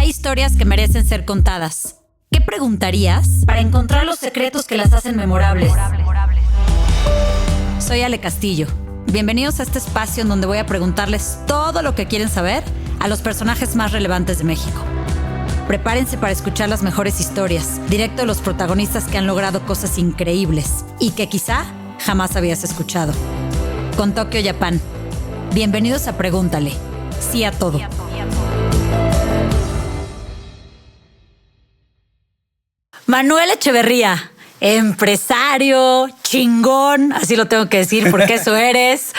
Hay historias que merecen ser contadas. ¿Qué preguntarías para encontrar los secretos que las hacen memorables? Soy Ale Castillo. Bienvenidos a este espacio en donde voy a preguntarles todo lo que quieren saber a los personajes más relevantes de México. Prepárense para escuchar las mejores historias, directo de los protagonistas que han logrado cosas increíbles y que quizá jamás habías escuchado. Con Tokyo Japan. Bienvenidos a Pregúntale. Sí a todo. Manuel Echeverría, empresario, chingón, así lo tengo que decir porque eso eres.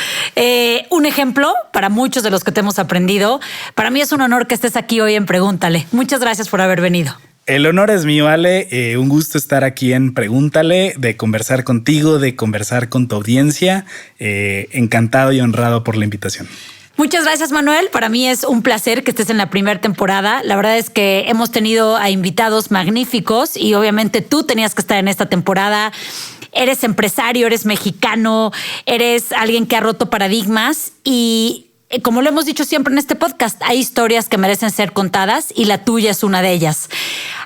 Un ejemplo para muchos de los que te hemos aprendido. Para mí es un honor que estés aquí hoy en Pregúntale. Muchas gracias por haber venido. El honor es mío, Ale. Un gusto estar aquí en Pregúntale, de conversar contigo, de conversar con tu audiencia. Encantado y honrado por la invitación. Muchas gracias, Manuel. Para mí es un placer que estés en la primera temporada. La verdad es que hemos tenido a invitados magníficos y obviamente tú tenías que estar en esta temporada. Eres empresario, eres mexicano, eres alguien que ha roto paradigmas y como lo hemos dicho siempre en este podcast, hay historias que merecen ser contadas y la tuya es una de ellas.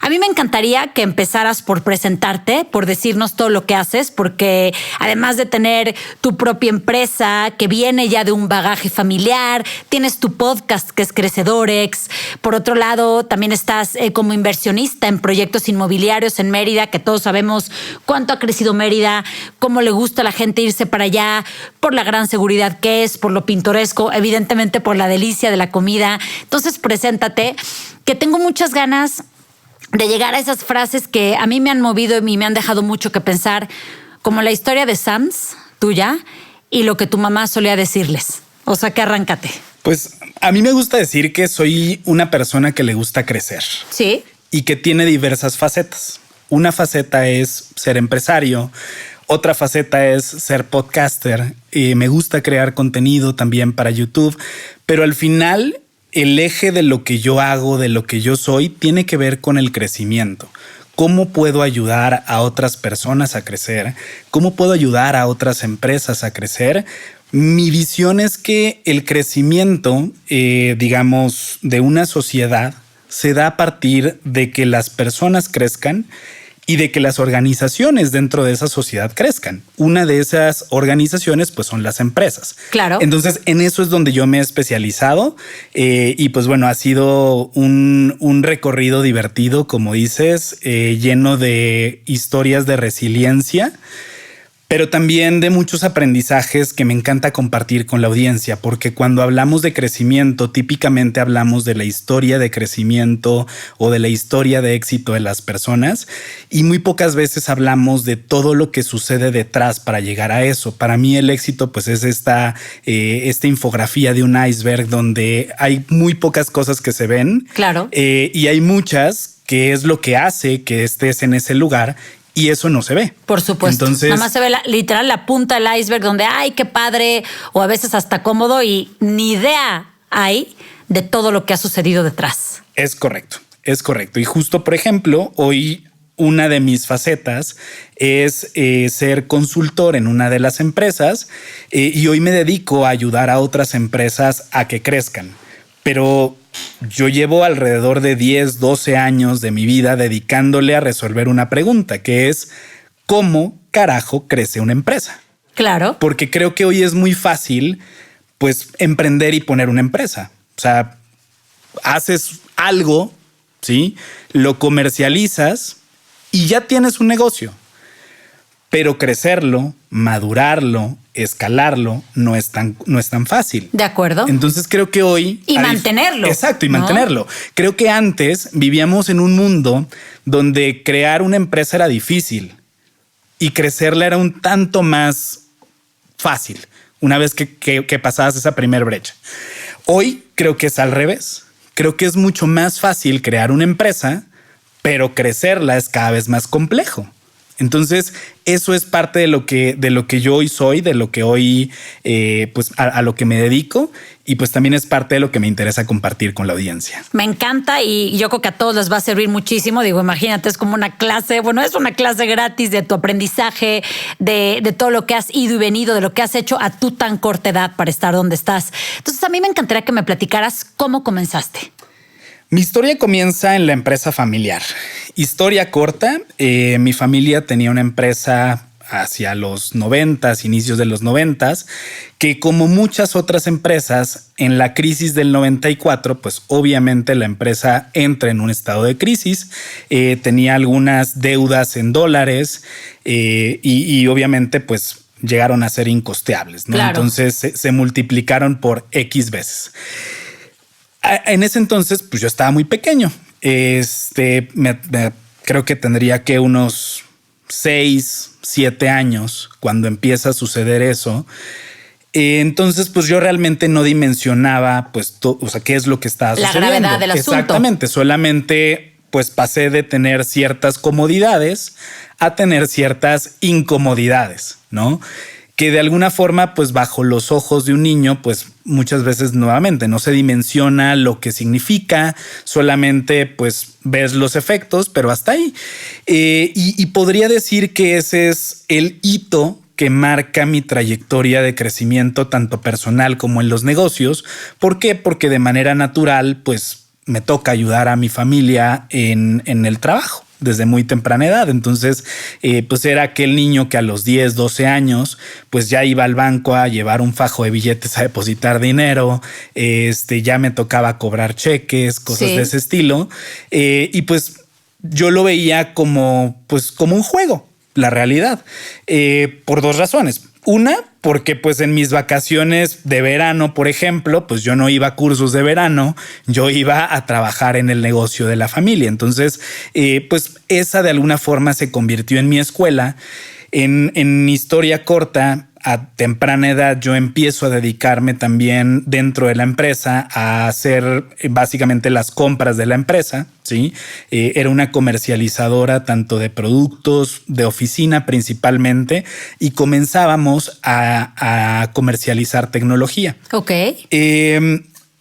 A mí me encantaría que empezaras por presentarte, por decirnos todo lo que haces, porque además de tener tu propia empresa que viene ya de un bagaje familiar, tienes tu podcast que es Crecedorex. Por otro lado, también estás como inversionista en proyectos inmobiliarios en Mérida, que todos sabemos cuánto ha crecido Mérida, cómo le gusta a la gente irse para allá, por la gran seguridad que es, por lo pintoresco, evidentemente por la delicia de la comida. Entonces, preséntate, que tengo muchas ganas de llegar a esas frases que a mí me han movido y me han dejado mucho que pensar, como la historia de Sams, tuya, y lo que tu mamá solía decirles. O sea, que arráncate. Pues a mí me gusta decir que soy una persona que le gusta crecer. Sí. Y que tiene diversas facetas. Una faceta es ser empresario. Otra faceta es ser podcaster. Me gusta crear contenido también para YouTube. Pero al final, el eje de lo que yo hago, de lo que yo soy, tiene que ver con el crecimiento. ¿Cómo puedo ayudar a otras personas a crecer? ¿Cómo puedo ayudar a otras empresas a crecer? Mi visión es que el crecimiento, digamos, de una sociedad se da a partir de que las personas crezcan y de que las organizaciones dentro de esa sociedad crezcan. Una de esas organizaciones pues son las empresas. Claro. Entonces en eso es donde yo me he especializado y pues bueno, ha sido un recorrido divertido, como dices, lleno de historias de resiliencia, pero también de muchos aprendizajes que me encanta compartir con la audiencia, porque cuando hablamos de crecimiento, típicamente hablamos de la historia de crecimiento o de la historia de éxito de las personas y muy pocas veces hablamos de todo lo que sucede detrás para llegar a eso. Para mí el éxito pues es esta infografía de un iceberg donde hay muy pocas cosas que se ven. Claro. Y hay muchas que es lo que hace que estés en ese lugar. Y eso no se ve. Por supuesto. Entonces, nada más se ve literal la punta del iceberg donde ¡ay, qué padre! O a veces hasta cómodo y ni idea hay de todo lo que ha sucedido detrás. Es correcto, es correcto. Y justo, por ejemplo, hoy una de mis facetas es ser consultor en una de las empresas y hoy me dedico a ayudar a otras empresas a que crezcan. Pero yo llevo alrededor de 10, 12 años de mi vida dedicándole a resolver una pregunta, que es ¿cómo carajo crece una empresa? Claro. Porque creo que hoy es muy fácil, pues, emprender y poner una empresa. O sea, haces algo, ¿sí? Lo comercializas y ya tienes un negocio. Pero crecerlo, madurarlo, escalarlo no es tan fácil. De acuerdo. Entonces creo que hoy... Y mantenerlo. Exacto, y mantenerlo. Creo que antes vivíamos en un mundo donde crear una empresa era difícil y crecerla era un tanto más fácil una vez que pasabas esa primer brecha. Hoy creo que es al revés. Creo que es mucho más fácil crear una empresa, pero crecerla es cada vez más complejo. Entonces, eso es parte de lo que yo hoy soy, de lo que hoy, pues a lo que me dedico y pues también es parte de lo que me interesa compartir con la audiencia. Me encanta y yo creo que a todos les va a servir muchísimo. Digo, imagínate, es como una clase, bueno, es una clase gratis de tu aprendizaje, de todo lo que has ido y venido, de lo que has hecho a tu tan corta edad para estar donde estás. Entonces, a mí me encantaría que me platicaras cómo comenzaste. Mi historia comienza en la empresa familiar. Historia corta, mi familia tenía una empresa hacia los 90s, inicios de los 90s, que como muchas otras empresas, en la crisis del 94, pues obviamente la empresa entra en un estado de crisis, tenía algunas deudas en dólares y obviamente pues llegaron a ser incosteables, ¿no? Claro. Entonces se multiplicaron por X veces. En ese entonces, pues yo estaba muy pequeño. Creo que tendría que unos 6, 7 años cuando empieza a suceder eso. Entonces, pues yo realmente no dimensionaba, pues, qué es lo que estaba sucediendo. La gravedad del asunto. Exactamente. Solamente, pues, pasé de tener ciertas comodidades a tener ciertas incomodidades, ¿no? Que de alguna forma, pues bajo los ojos de un niño, pues muchas veces nuevamente no se dimensiona lo que significa, solamente pues ves los efectos, pero hasta ahí. Y podría decir que ese es el hito que marca mi trayectoria de crecimiento, tanto personal como en los negocios. ¿Por qué? Porque de manera natural, pues me toca ayudar a mi familia en el trabajo desde muy temprana edad. Entonces, pues era aquel niño que a los 10, 12 años, pues ya iba al banco a llevar un fajo de billetes a depositar dinero, ya me tocaba cobrar cheques, cosas de ese estilo. Y pues yo lo veía como un juego, la realidad, por dos razones. Una, porque pues en mis vacaciones de verano, por ejemplo, pues yo no iba a cursos de verano, yo iba a trabajar en el negocio de la familia. Entonces, pues esa de alguna forma se convirtió en mi escuela. En historia corta, a temprana edad yo empiezo a dedicarme también dentro de la empresa a hacer básicamente las compras de la empresa, ¿sí? Era una comercializadora tanto de productos de oficina principalmente y comenzábamos a comercializar tecnología. Ok.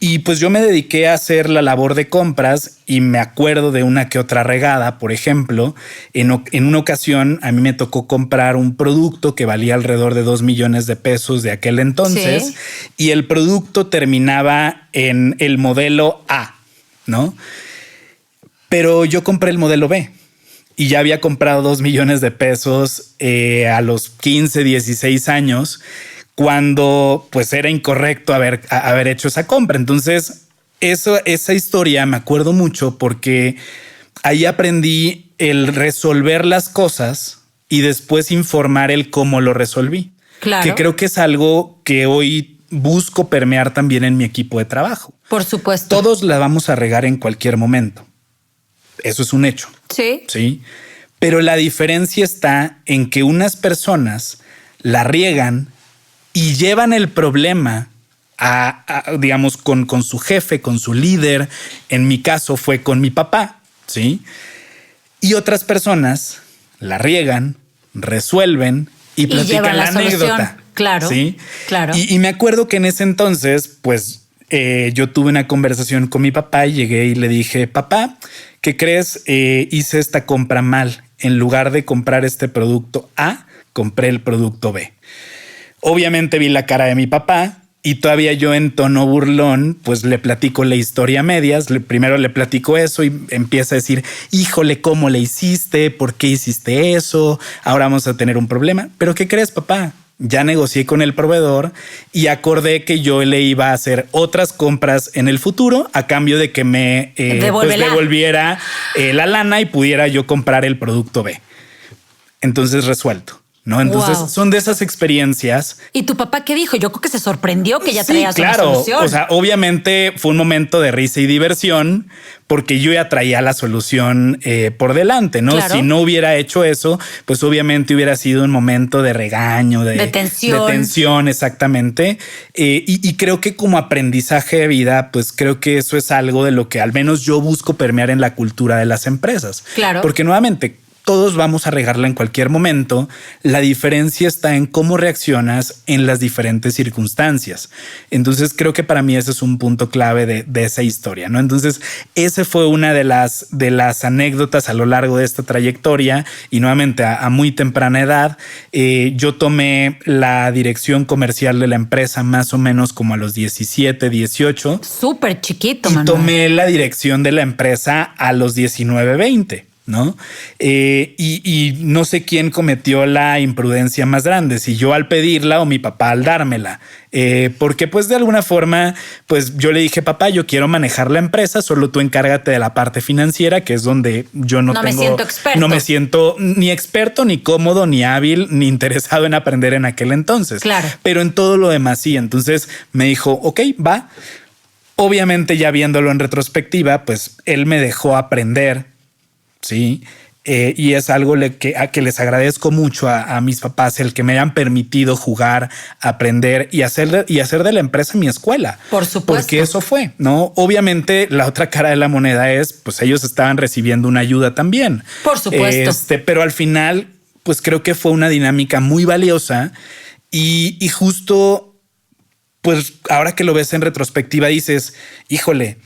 Y pues yo me dediqué a hacer la labor de compras y me acuerdo de una que otra regada. Por ejemplo, en una ocasión a mí me tocó comprar un producto que valía alrededor de 2 millones de pesos de aquel entonces, sí, y el producto terminaba en el modelo A, ¿no? Pero yo compré el modelo B y ya había comprado 2 millones de pesos a los 15, 16 años, cuando pues era incorrecto haber hecho esa compra. Entonces, esa historia me acuerdo mucho porque ahí aprendí el resolver las cosas y después informar el cómo lo resolví. Claro. Que creo que es algo que hoy busco permear también en mi equipo de trabajo. Por supuesto. Todos la vamos a regar en cualquier momento. Eso es un hecho. Sí. Sí. Pero la diferencia está en que unas personas la riegan y llevan el problema digamos, con su jefe, con su líder. En mi caso fue con mi papá, ¿sí? Y otras personas la riegan, resuelven y platican la anécdota. Claro, ¿sí? Claro. Y me acuerdo que en ese entonces, pues, yo tuve una conversación con mi papá y llegué y le dije, papá, ¿qué crees? Hice esta compra mal. En lugar de comprar este producto A, compré el producto B. Obviamente vi la cara de mi papá y todavía yo en tono burlón, pues le platico la historia a medias. Primero le platico eso y empieza a decir, híjole, ¿cómo le hiciste? ¿Por qué hiciste eso? Ahora vamos a tener un problema. ¿Pero qué crees, papá? Ya negocié con el proveedor y acordé que yo le iba a hacer otras compras en el futuro a cambio de que me devolviera la lana y pudiera yo comprar el producto B. Entonces resuelto, ¿no? Entonces son de esas experiencias. ¿Y tu papá qué dijo? Yo creo que se sorprendió que ya traías una solución. O sea, obviamente fue un momento de risa y diversión porque yo ya traía la solución por delante, ¿no? Claro. Si no hubiera hecho eso, pues obviamente hubiera sido un momento de regaño, de tensión. De tensión, exactamente. Y creo que como aprendizaje de vida, pues creo que eso es algo de lo que al menos yo busco permear en la cultura de las empresas. Claro. Porque nuevamente, todos vamos a regarla en cualquier momento. La diferencia está en cómo reaccionas en las diferentes circunstancias. Entonces creo que para mí ese es un punto clave de esa historia, ¿no? Entonces ese fue una de las anécdotas a lo largo de esta trayectoria y nuevamente a muy temprana edad. Yo tomé la dirección comercial de la empresa más o menos como a los 17, 18. Súper chiquito, y Manuel. Tomé la dirección de la empresa a los 19, 20. ¿No? Y no sé quién cometió la imprudencia más grande, si yo al pedirla o mi papá al dármela, porque pues de alguna forma pues yo le dije, papá, yo quiero manejar la empresa, solo tú encárgate de la parte financiera, que es donde yo no me siento experto. No me siento ni experto, ni cómodo, ni hábil, ni interesado en aprender en aquel entonces. Claro. Pero en todo lo demás sí. Entonces me dijo, ok, va. Obviamente ya viéndolo en retrospectiva, pues él me dejó aprender. Sí, y es algo que les agradezco mucho a mis papás, el que me hayan permitido jugar, aprender y hacer de la empresa mi escuela. Por supuesto. Porque eso fue, ¿no? Obviamente la otra cara de la moneda es, pues ellos estaban recibiendo una ayuda también. Por supuesto. Pero al final, pues creo que fue una dinámica muy valiosa y justo, pues ahora que lo ves en retrospectiva dices, híjole,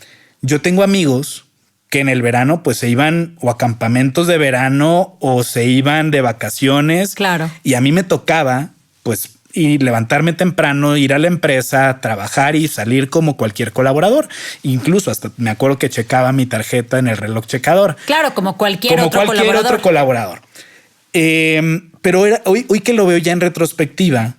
yo tengo amigos que en el verano pues se iban o a campamentos de verano o se iban de vacaciones. Claro. Y a mí me tocaba pues y levantarme temprano, ir a la empresa, trabajar y salir como cualquier colaborador. Incluso hasta me acuerdo que checaba mi tarjeta en el reloj checador. Claro, como cualquier otro colaborador. Pero hoy que lo veo ya en retrospectiva,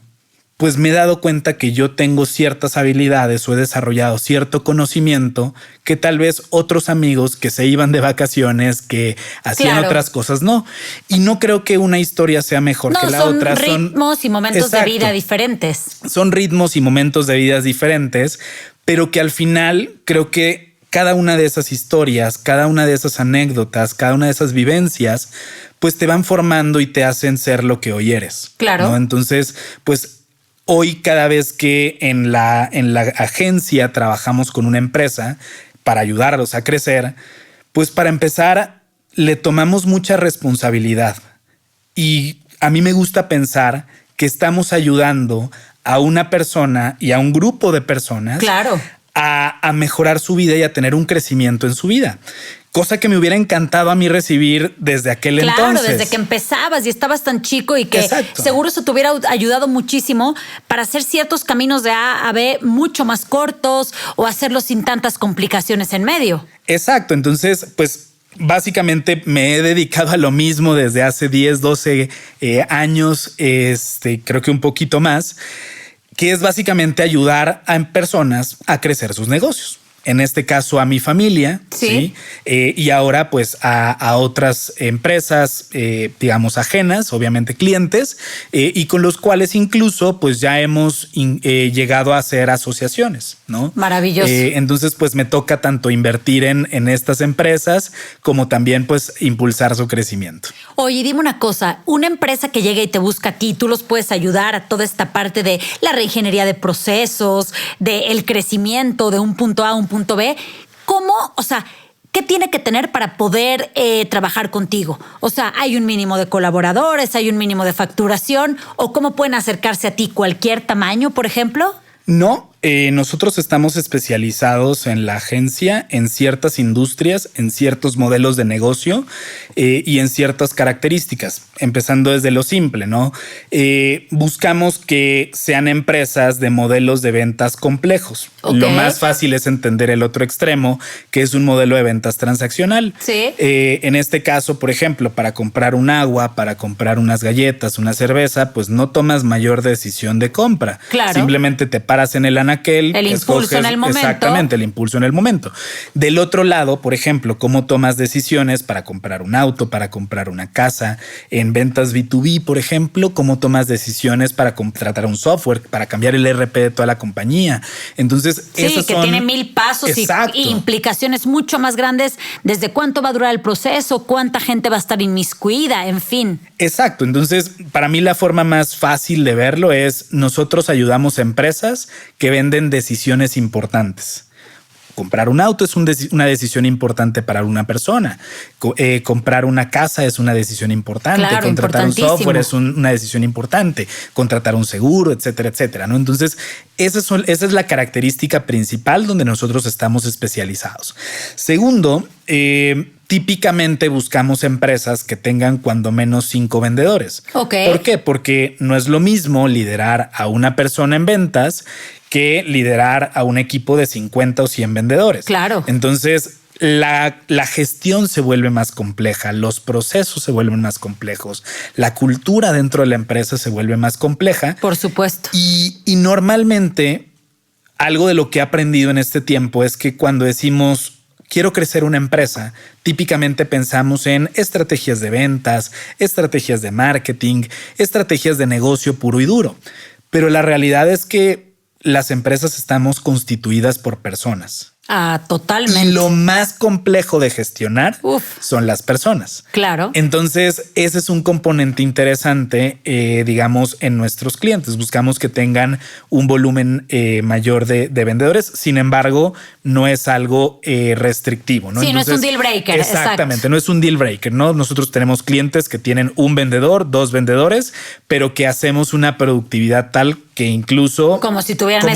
pues me he dado cuenta que yo tengo ciertas habilidades o he desarrollado cierto conocimiento que tal vez otros amigos que se iban de vacaciones, que hacían otras cosas, no. Y no creo que una historia sea mejor que la otra. Son ritmos y momentos de vida diferentes. Son ritmos y momentos de vidas diferentes, pero que al final creo que cada una de esas historias, cada una de esas anécdotas, cada una de esas vivencias, pues te van formando y te hacen ser lo que hoy eres. Claro. ¿No? Entonces, pues hoy cada vez que en la agencia trabajamos con una empresa para ayudarlos a crecer, pues para empezar le tomamos mucha responsabilidad y a mí me gusta pensar que estamos ayudando a una persona y a un grupo de personas a mejorar su vida y a tener un crecimiento en su vida. Cosa que me hubiera encantado a mí recibir desde aquel entonces. Claro, desde que empezabas y estabas tan chico y que seguro eso te hubiera ayudado muchísimo para hacer ciertos caminos de A a B mucho más cortos o hacerlo sin tantas complicaciones en medio. Exacto. Entonces, pues básicamente me he dedicado a lo mismo desde hace 10, 12 años, creo que un poquito más, que es básicamente ayudar a personas a crecer sus negocios. En este caso a mi familia, ¿sí? Y ahora pues a otras empresas, digamos ajenas, obviamente clientes, y con los cuales incluso pues ya hemos llegado a hacer asociaciones, ¿no? Maravilloso. Entonces pues me toca tanto invertir en estas empresas como también pues impulsar su crecimiento. Oye, dime una cosa, una empresa que llega y te busca a ti, tú los puedes ayudar a toda esta parte de la reingeniería de procesos, del crecimiento de un punto A a un punto B. ¿Cómo? O sea, ¿qué tiene que tener para poder trabajar contigo? O sea, ¿hay un mínimo de colaboradores? ¿Hay un mínimo de facturación? ¿O cómo pueden acercarse a ti? ¿Cualquier tamaño, por ejemplo? No, nosotros estamos especializados en la agencia, en ciertas industrias, en ciertos modelos de negocio y en ciertas características, empezando desde lo simple, ¿no? Buscamos que sean empresas de modelos de ventas complejos. Okay. Lo más fácil es entender el otro extremo, que es un modelo de ventas transaccional. Sí. En este caso, por ejemplo, para comprar un agua, para comprar unas galletas, una cerveza, pues no tomas mayor decisión de compra. Claro. Simplemente te paras en el anaquel. El impulso en el momento. Exactamente, el impulso en el momento. Del otro lado, por ejemplo, cómo tomas decisiones para comprar un auto, para comprar una casa. En ventas B2B, por ejemplo, cómo tomas decisiones para contratar un software, para cambiar el ERP de toda la compañía. Entonces, sí, que tiene 1000 pasos y implicaciones mucho más grandes. Desde cuánto va a durar el proceso, cuánta gente va a estar inmiscuida, en fin. Exacto. Entonces, para mí la forma más fácil de verlo es nosotros ayudamos a empresas que venden decisiones importantes. Comprar un auto es una decisión importante para una persona. Comprar una casa es una decisión importante. Claro, contratar un software es una decisión importante. Contratar un seguro, etcétera, etcétera, ¿no? Entonces, esa es la característica principal donde nosotros estamos especializados. Segundo, típicamente buscamos empresas que tengan cuando menos 5 vendedores. Okay. ¿Por qué? Porque no es lo mismo liderar a una persona en ventas que liderar a un equipo de 50 o 100 vendedores. Claro. Entonces, la gestión se vuelve más compleja, los procesos se vuelven más complejos, la cultura dentro de la empresa se vuelve más compleja. Por supuesto. Y normalmente, algo de lo que he aprendido en este tiempo es que cuando decimos quiero crecer una empresa, típicamente pensamos en estrategias de ventas, estrategias de marketing, estrategias de negocio puro y duro. Pero la realidad es que las empresas estamos constituidas por personas. Totalmente. Y lo más complejo de gestionar son las personas. Claro. Entonces, ese es un componente interesante, digamos, en nuestros clientes. Buscamos que tengan un volumen mayor de vendedores. Sin embargo, no es algo restrictivo, ¿no? Sí, Entonces, no es un deal breaker. Exactamente, exacto. No es un deal breaker, ¿no? Nosotros tenemos clientes que tienen un vendedor, 2 vendedores, pero que hacemos una productividad tal que incluso como si tuvieran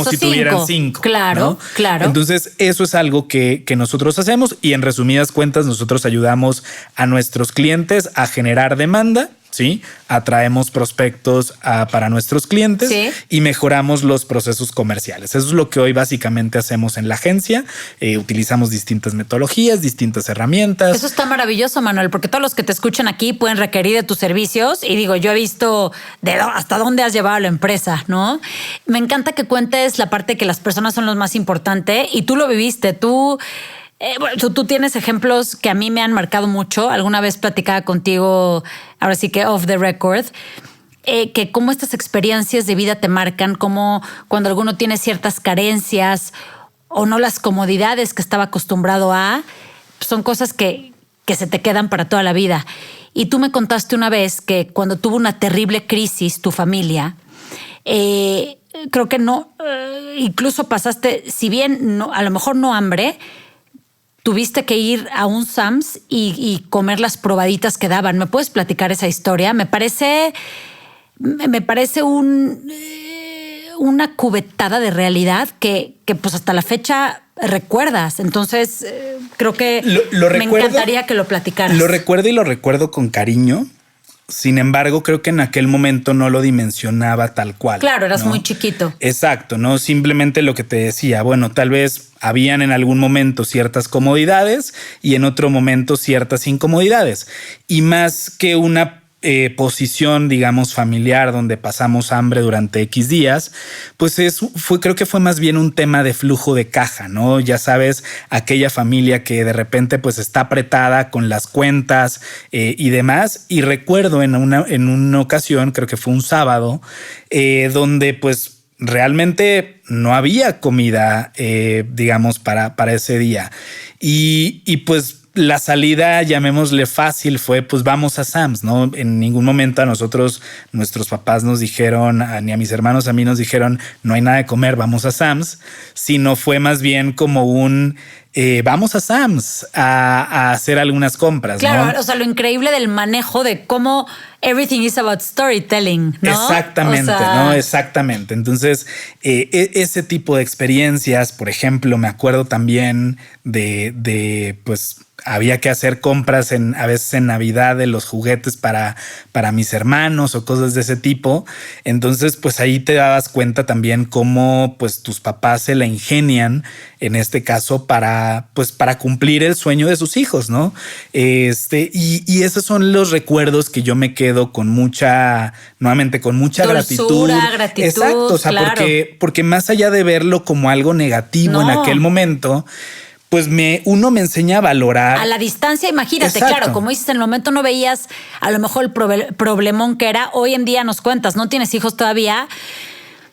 5. Claro, ¿no? claro. Entonces, eso es algo que nosotros hacemos y en resumidas cuentas nosotros ayudamos a nuestros clientes a generar demanda, ¿sí? Atraemos prospectos para nuestros clientes, ¿sí? Y mejoramos los procesos comerciales. Eso es lo que hoy básicamente hacemos en la agencia. Utilizamos distintas metodologías, distintas herramientas. Eso está maravilloso, Manuel, porque todos los que te escuchan aquí pueden requerir de tus servicios y digo, yo he visto hasta dónde has llevado la empresa, ¿no? Me encanta que cuentes la parte que las personas son lo más importante y tú lo viviste, tú tienes ejemplos que a mí me han marcado mucho. Alguna vez platicaba contigo, ahora sí que off the record, que cómo estas experiencias de vida te marcan, cómo cuando alguno tiene ciertas carencias o no las comodidades que estaba acostumbrado a, son cosas que se te quedan para toda la vida. Y tú me contaste una vez que cuando tuvo una terrible crisis tu familia, creo que no, incluso pasaste, si bien no, a lo mejor no hambre, tuviste que ir a un Sam's y comer las probaditas que daban. ¿Me puedes platicar esa historia? Me parece una cubetada de realidad que pues hasta la fecha recuerdas. Entonces creo que me encantaría que lo platicaras. Lo recuerdo y lo recuerdo con cariño. Sin embargo, creo que en aquel momento no lo dimensionaba tal cual. Claro, eras muy chiquito. Exacto, ¿no? Simplemente lo que te decía, bueno, tal vez habían en algún momento ciertas comodidades y en otro momento ciertas incomodidades. Y más que una posición, digamos, familiar donde pasamos hambre durante X días, pues creo que fue más bien un tema de flujo de caja, ¿no? Ya sabes, aquella familia que de repente pues está apretada con las cuentas y demás. Y recuerdo en una ocasión, creo que fue un sábado, donde pues realmente no había comida, digamos, para ese día. Y pues la salida, llamémosle fácil, fue pues vamos a Sam's, ¿no? En ningún momento a nosotros, nuestros papás nos dijeron, ni a mis hermanos, a mí nos dijeron, no hay nada de comer, vamos a Sam's, sino fue más bien como vamos a Sam's a hacer algunas compras. Claro, ¿no? O sea, lo increíble del manejo de cómo everything is about storytelling, ¿no? Exactamente, ¿no? Exactamente. Entonces, ese tipo de experiencias, por ejemplo, me acuerdo también de pues, había que hacer compras a veces en Navidad de los juguetes para mis hermanos o cosas de ese tipo. Entonces, pues ahí te dabas cuenta también cómo pues tus papás se la ingenian, en este caso, para cumplir el sueño de sus hijos, ¿no? Y esos son los recuerdos que yo me quedo con mucha gratitud. Exacto, o sea, claro. porque más allá de verlo como algo negativo en aquel momento, pues uno me enseña a valorar. A la distancia, imagínate, Exacto. Claro, como dices, en el momento no veías a lo mejor el problemón que era. Hoy en día nos cuentas, no tienes hijos todavía,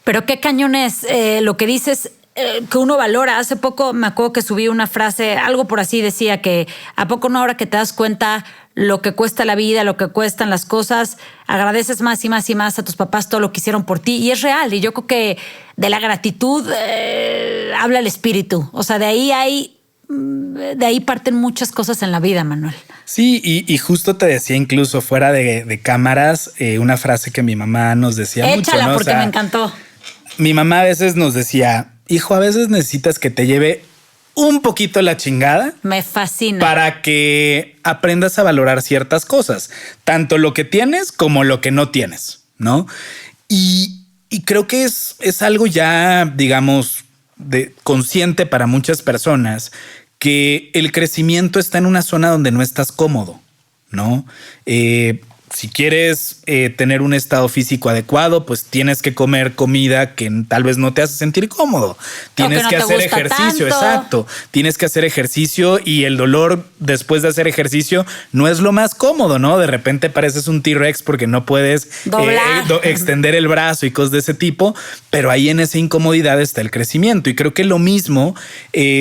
pero qué cañón es lo que dices, que uno valora. Hace poco me acuerdo que subí una frase, algo por así decía, que ¿a poco no ahora que te das cuenta lo que cuesta la vida, lo que cuestan las cosas, agradeces más y más y más a tus papás todo lo que hicieron por ti. Y es real. Y yo creo que de la gratitud habla el espíritu. O sea, de ahí parten muchas cosas en la vida, Manuel. Sí, y justo te decía incluso fuera de cámaras una frase que mi mamá nos decía mucho. Échala, ¿no? porque o sea, me encantó. Mi mamá a veces nos decía, hijo, a veces necesitas que te lleve un poquito la chingada. Me fascina. Para que aprendas a valorar ciertas cosas, tanto lo que tienes como lo que no tienes, ¿no? Y creo que es algo ya, digamos, consciente para muchas personas, que el crecimiento está en una zona donde no estás cómodo, ¿no? Si quieres tener un estado físico adecuado, pues tienes que comer comida que tal vez no te hace sentir cómodo. Tienes que hacer ejercicio, exacto. Tienes que hacer ejercicio y el dolor después de hacer ejercicio no es lo más cómodo, ¿no? De repente pareces un T-Rex porque no puedes extender el brazo y cosas de ese tipo, pero ahí en esa incomodidad está el crecimiento. Y creo que lo mismo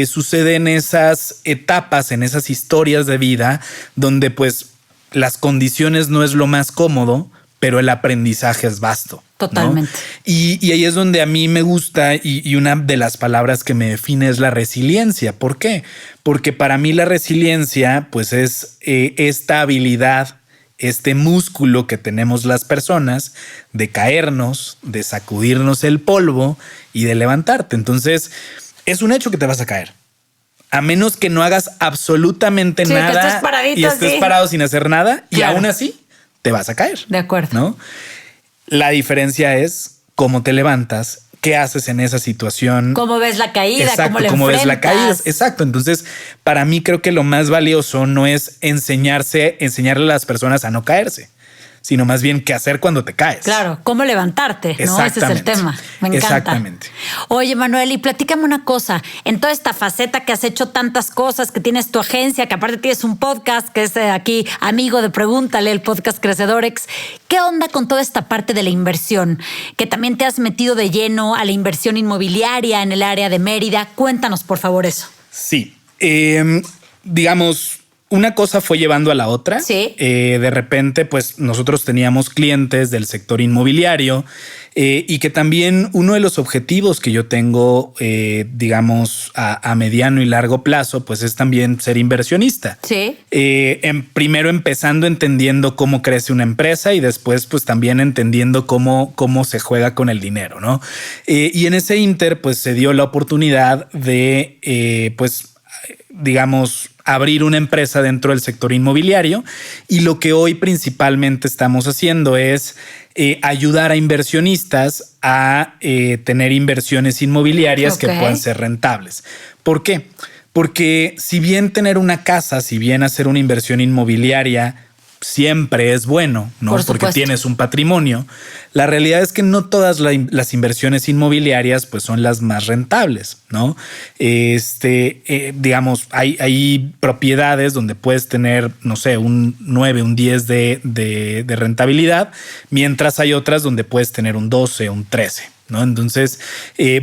sucede en esas etapas, en esas historias de vida donde pues las condiciones no es lo más cómodo, pero el aprendizaje es vasto. Totalmente. ¿No? Y ahí es donde a mí me gusta y una de las palabras que me define es la resiliencia. ¿Por qué? Porque para mí la resiliencia pues es esta habilidad, este músculo que tenemos las personas de caernos, de sacudirnos el polvo y de levantarte. Entonces es un hecho que te vas a caer. A menos que no hagas absolutamente nada y estés parado sin hacer nada, y aún así te vas a caer. De acuerdo. ¿No? La diferencia es cómo te levantas, qué haces en esa situación. Cómo ves la caída, exacto, cómo ves la caída. Exacto. Entonces, para mí creo que lo más valioso no es enseñarle a las personas a no caerse, sino más bien qué hacer cuando te caes. Claro, cómo levantarte, ¿no? Ese es el tema. Me encanta. Exactamente. Oye, Manuel, y platícame una cosa. En toda esta faceta que has hecho tantas cosas, que tienes tu agencia, que aparte tienes un podcast, que es aquí amigo de Pregúntale, el podcast Crecedorex. ¿Qué onda con toda esta parte de la inversión? Que también te has metido de lleno a la inversión inmobiliaria en el área de Mérida. Cuéntanos, por favor, eso. Sí. Digamos, una cosa fue llevando a la otra. Sí. De repente, pues nosotros teníamos clientes del sector inmobiliario y que también uno de los objetivos que yo tengo, digamos, a mediano y largo plazo, pues es también ser inversionista. Sí. Primero empezando entendiendo cómo crece una empresa y después, pues también entendiendo cómo se juega con el dinero, ¿no? Y en ese inter, pues se dio la oportunidad de, pues, digamos, abrir una empresa dentro del sector inmobiliario, y lo que hoy principalmente estamos haciendo es ayudar a inversionistas a tener inversiones inmobiliarias que puedan ser rentables. ¿Por qué? Porque si bien tener una casa, si bien hacer una inversión inmobiliaria siempre es bueno, ¿no? Porque tienes un patrimonio. La realidad es que no todas las inversiones inmobiliarias pues son las más rentables, ¿no? Digamos, hay propiedades donde puedes tener, no sé, un 9, un 10 de rentabilidad, mientras hay otras donde puedes tener un 12, un 13. ¿No? Entonces,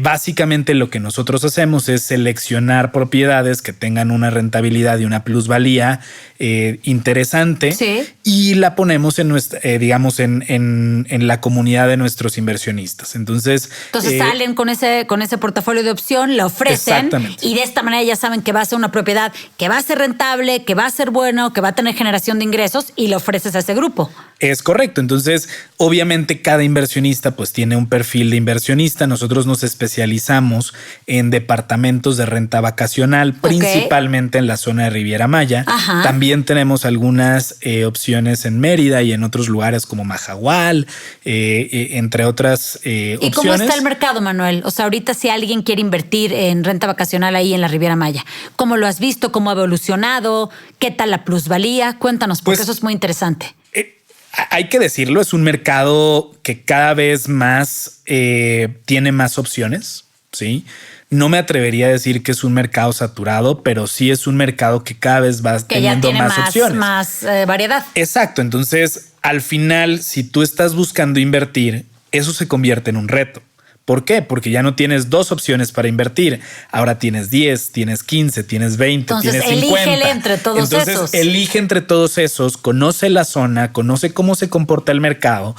básicamente lo que nosotros hacemos es seleccionar propiedades que tengan una rentabilidad y una plusvalía interesante, sí, y la ponemos en nuestra, digamos, en la comunidad de nuestros inversionistas. Entonces salen con ese portafolio de opción, la ofrecen, y de esta manera ya saben que va a ser una propiedad que va a ser rentable, que va a ser bueno, que va a tener generación de ingresos, y le ofreces a ese grupo. Es correcto. Entonces, obviamente cada inversionista pues tiene un perfil de inversionista. Nosotros nos especializamos en departamentos de renta vacacional, principalmente en la zona de Riviera Maya. Ajá. También tenemos algunas opciones en Mérida y en otros lugares como Majahual, entre otras opciones. ¿Y cómo está el mercado, Manuel? O sea, ahorita si alguien quiere invertir en renta vacacional ahí en la Riviera Maya, ¿cómo lo has visto? ¿Cómo ha evolucionado? ¿Qué tal la plusvalía? Cuéntanos, porque eso es muy interesante. Hay que decirlo, es un mercado que cada vez más tiene más opciones, ¿sí? No me atrevería a decir que es un mercado saturado, pero sí es un mercado que cada vez va teniendo más opciones. Más variedad. Exacto. Entonces, al final, si tú estás buscando invertir, eso se convierte en un reto. ¿Por qué? Porque ya no tienes 2 opciones para invertir. Ahora tienes 10, tienes 15, tienes 20, Entonces, tienes 50. elígele entre todos esos. Elige entre todos esos, conoce la zona, conoce cómo se comporta el mercado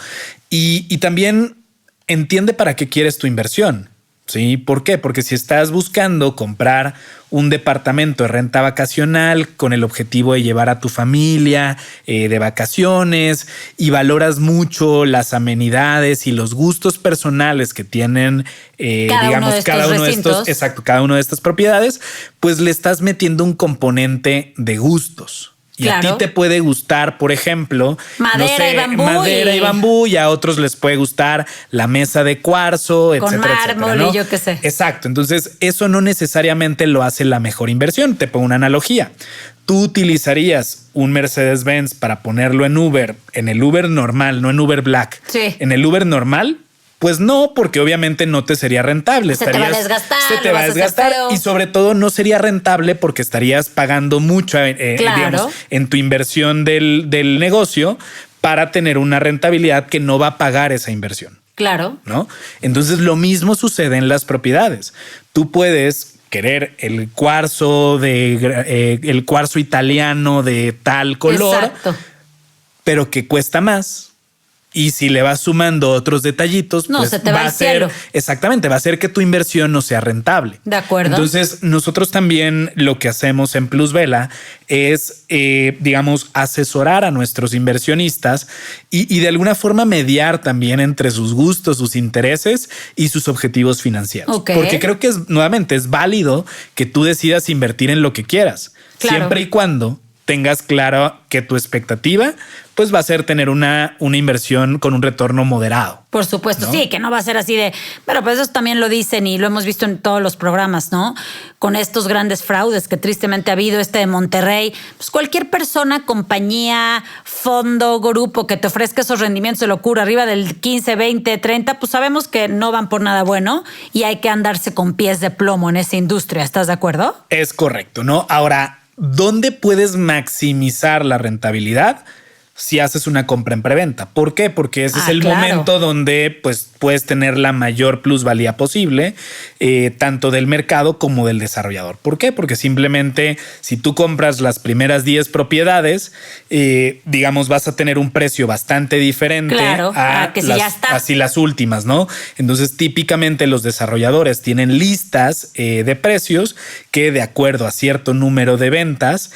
y también entiende para qué quieres tu inversión. ¿Sí? ¿Por qué? Porque si estás buscando comprar un departamento de renta vacacional con el objetivo de llevar a tu familia de vacaciones y valoras mucho las amenidades y los gustos personales que tienen, cada uno de estas propiedades, pues le estás metiendo un componente de gustos. Y a ti te puede gustar, por ejemplo, madera y bambú, y a otros les puede gustar la mesa de cuarzo, con etcétera, mármol, etcétera, ¿no? y yo qué sé. Exacto. Entonces, eso no necesariamente lo hace la mejor inversión. Te pongo una analogía. Tú utilizarías un Mercedes-Benz para ponerlo en Uber, en el Uber normal, no en Uber Black. Sí. En el Uber normal, pues no, porque obviamente no te sería rentable. Se te va a desgastar. Se te va a desgastar y sobre todo no sería rentable porque estarías pagando mucho digamos, en tu inversión del negocio para tener una rentabilidad que no va a pagar esa inversión. Claro. ¿No? Entonces lo mismo sucede en las propiedades. Tú puedes querer el cuarzo italiano de tal color, exacto, pero que cuesta más. Y si le vas sumando otros detallitos, no, pues se te va a ser, exactamente, va a hacer que tu inversión no sea rentable. De acuerdo. Entonces, nosotros también lo que hacemos en Plusvela es, digamos, asesorar a nuestros inversionistas y de alguna forma mediar también entre sus gustos, sus intereses y sus objetivos financieros. Okay. Porque creo que nuevamente es válido que tú decidas invertir en lo que quieras, claro, siempre y cuando tengas claro que tu expectativa pues va a ser tener una inversión con un retorno moderado. Por supuesto, ¿no? Sí, que no va a ser así de... Pero pues eso también lo dicen y lo hemos visto en todos los programas, ¿no? Con estos grandes fraudes que tristemente ha habido, de Monterrey. Pues cualquier persona, compañía, fondo, grupo que te ofrezca esos rendimientos de locura arriba del 15, 20, 30, pues sabemos que no van por nada bueno y hay que andarse con pies de plomo en esa industria. ¿Estás de acuerdo? Es correcto, ¿no? Ahora, ¿dónde puedes maximizar la rentabilidad? Si haces una compra en preventa. ¿Por qué? Porque ese es el momento donde pues, puedes tener la mayor plusvalía posible, tanto del mercado como del desarrollador. ¿Por qué? Porque simplemente si tú compras las primeras 10 propiedades, digamos, vas a tener un precio bastante diferente a que así las últimas, ¿no? Entonces, típicamente los desarrolladores tienen listas de precios que de acuerdo a cierto número de ventas,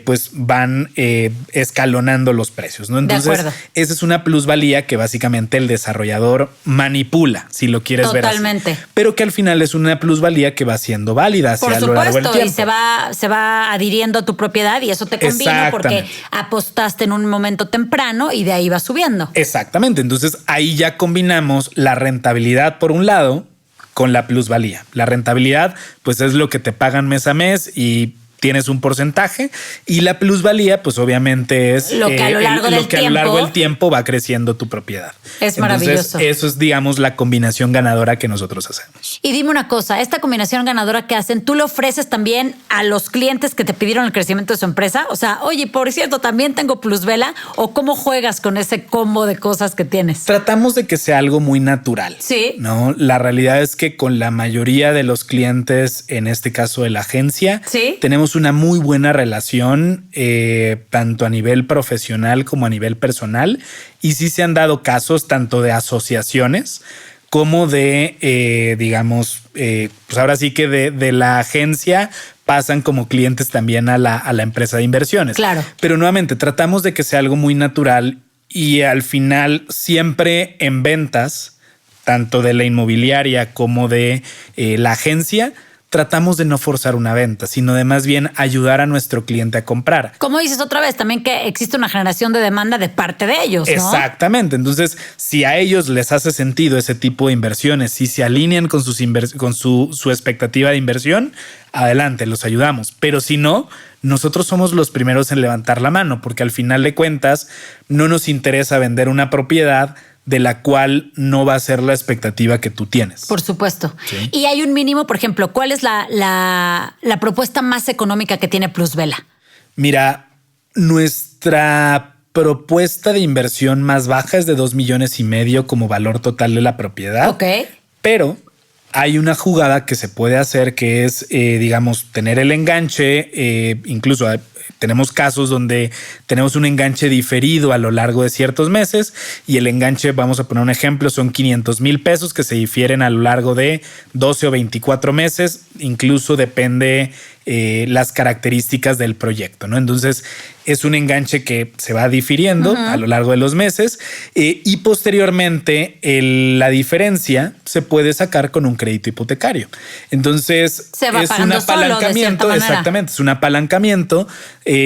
pues van escalonando los precios, ¿no? Entonces, esa es una plusvalía que básicamente el desarrollador manipula, si lo quieres ver así. Totalmente. Pero que al final es una plusvalía que va siendo válida hacia lo largo del tiempo. Y se va adhiriendo a tu propiedad y eso te conviene porque apostaste en un momento temprano y de ahí va subiendo. Exactamente. Entonces, ahí ya combinamos la rentabilidad por un lado con la plusvalía. La rentabilidad, pues es lo que te pagan mes a mes y tienes un porcentaje y la plusvalía, pues obviamente es lo que a lo largo del tiempo va creciendo tu propiedad. Es maravilloso. Eso es, digamos, la combinación ganadora que nosotros hacemos. Y dime una cosa, esta combinación ganadora que hacen, ¿tú le ofreces también a los clientes que te pidieron el crecimiento de su empresa? O sea, oye, por cierto, también tengo Plusvela, ¿o cómo juegas con ese combo de cosas que tienes? Tratamos de que sea algo muy natural. Sí. ¿No? La realidad es que con la mayoría de los clientes, en este caso de la agencia, ¿sí?, tenemos una muy buena relación, tanto a nivel profesional como a nivel personal. Y sí se han dado casos tanto de asociaciones como de, digamos, pues ahora sí que de la agencia pasan como clientes también a la empresa de inversiones. Claro. Pero nuevamente tratamos de que sea algo muy natural y al final siempre en ventas, tanto de la inmobiliaria como de la agencia, tratamos de no forzar una venta, sino de más bien ayudar a nuestro cliente a comprar. Como dices otra vez, también que existe una generación de demanda de parte de ellos, ¿no? Exactamente. Entonces, si a ellos les hace sentido ese tipo de inversiones, si se alinean con su expectativa de inversión, adelante, los ayudamos. Pero si no, nosotros somos los primeros en levantar la mano, porque al final de cuentas no nos interesa vender una propiedad de la cual no va a ser la expectativa que tú tienes. Por supuesto. ¿Sí? Y hay un mínimo, por ejemplo, ¿cuál es la propuesta más económica que tiene Plusvela? Mira, nuestra propuesta de inversión más baja es de 2,5 millones como valor total de la propiedad. Ok. Pero hay una jugada que se puede hacer que es, digamos, tener el enganche, incluso tenemos casos donde tenemos un enganche diferido a lo largo de ciertos meses y el enganche, vamos a poner un ejemplo, son 500,000 pesos que se difieren a lo largo de 12 o 24 meses, incluso depende las características del proyecto, ¿no? Entonces es un enganche que se va difiriendo a lo largo de los meses y posteriormente la diferencia se puede sacar con un crédito hipotecario. Entonces se va es un apalancamiento, exactamente, es un apalancamiento